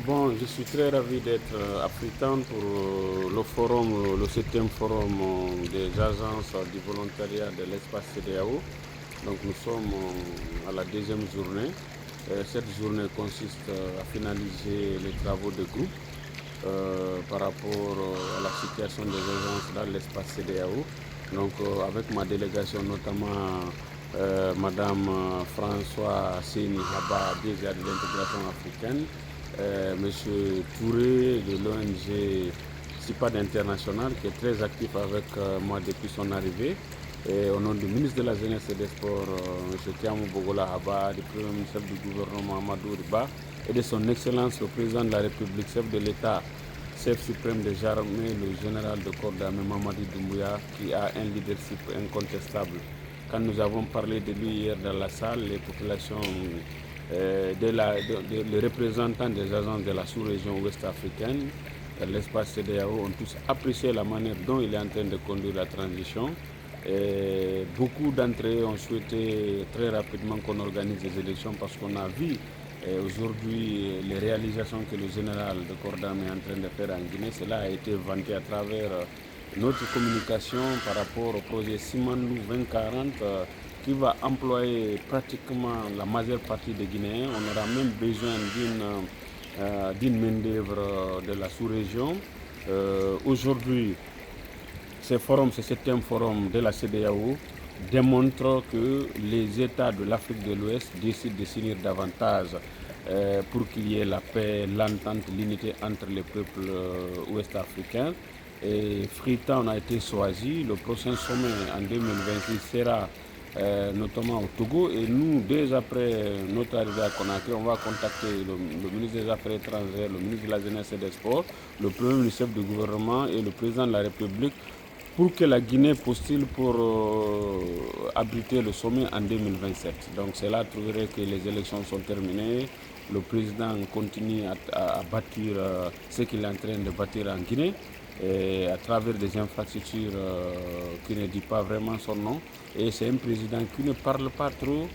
Bon, je suis très ravi d'être à Freetown pour le forum, le 7e forum des agences du volontariat de l'espace CEDEAO. Donc nous sommes à la deuxième journée. Cette journée consiste à finaliser les travaux de groupe par rapport à la situation des agences dans l'espace CEDEAO. Donc avec ma délégation, notamment Madame François Seni Haba, DG de l'intégration africaine, Monsieur Touré de l'ONG CIPAD International, qui est très actif avec moi depuis son arrivée. Et au nom du ministre de la Jeunesse et des Sports, M. Tiamou Bogola Haba, du Premier ministre du gouvernement Amadou Riba, et de son Excellence le Président de la République, chef de l'État, chef suprême des armées, le général de corps d'armée Mamadi Doumbouya, qui a un leadership incontestable. Quand nous avons parlé de lui hier dans la salle, les populations, les représentants des agences de la sous-région ouest africaine, l'espace CEDEAO, ont tous apprécié la manière dont il est en train de conduire la transition. Et beaucoup d'entre eux ont souhaité très rapidement qu'on organise des élections parce qu'on a vu aujourd'hui les réalisations que le général de corps d'armée est en train de faire en Guinée. Cela a été vanté à travers notre communication par rapport au projet Simandou 2040 qui va employer pratiquement la majeure partie des Guinéens. On aura même besoin d'une main-d'œuvre de la sous-région. Aujourd'hui, ce 7e forum de la CEDEAO démontre que les États de l'Afrique de l'Ouest décident de s'unir davantage pour qu'il y ait la paix, l'entente, l'unité entre les peuples ouest-africains. Et Freetown a été choisi. Le prochain sommet en 2026 sera notamment au Togo. Et nous, dès après notre arrivée à Conakry, on va contacter le ministre des Affaires étrangères, le ministre de la Jeunesse et des Sports, le premier ministre chef du gouvernement et le président de la République pour que la Guinée postule pour abriter le sommet en 2027. Donc cela trouverait que les élections sont terminées. Le président continue à bâtir ce qu'il est en train de bâtir en Guinée et à travers des infrastructures qui ne disent pas vraiment son nom. Et c'est un président qui ne parle pas trop,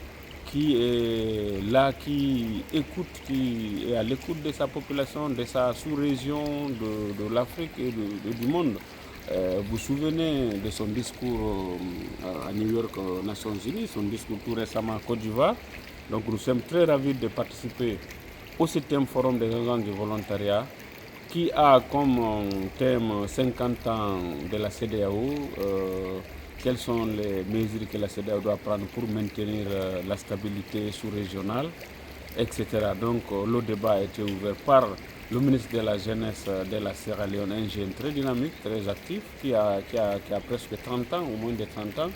qui est là, qui écoute, qui est à l'écoute de sa population, de sa sous-région, de l'Afrique et du monde. Vous vous souvenez de son discours à New York, aux Nations Unies, son discours tout récemment à Côte d'Ivoire. Donc nous sommes très ravis de participer au 7e forum des agences du volontariat qui a comme thème 50 ans de la CEDEAO. Quelles sont les mesures que la CEDEAO doit prendre pour maintenir la stabilité sous-régionale, etc. Donc le débat a été ouvert par le ministre de la Jeunesse de la Sierra Leone, un jeune très dynamique, très actif, qui a presque 30 ans, au moins de 30 ans.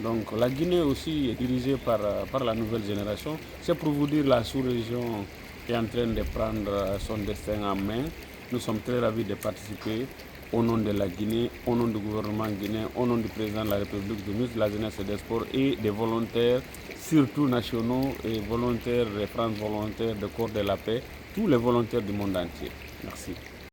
Donc la Guinée aussi est dirigée par la nouvelle génération. C'est pour vous dire la sous-région est en train de prendre son destin en main. Nous sommes très ravis de participer au nom de la Guinée, au nom du gouvernement guinéen, au nom du président de la République, du ministre de la Jeunesse et des Sports et des volontaires, surtout nationaux et volontaires, des France volontaires de corps de la paix, tous les volontaires du monde entier. Merci.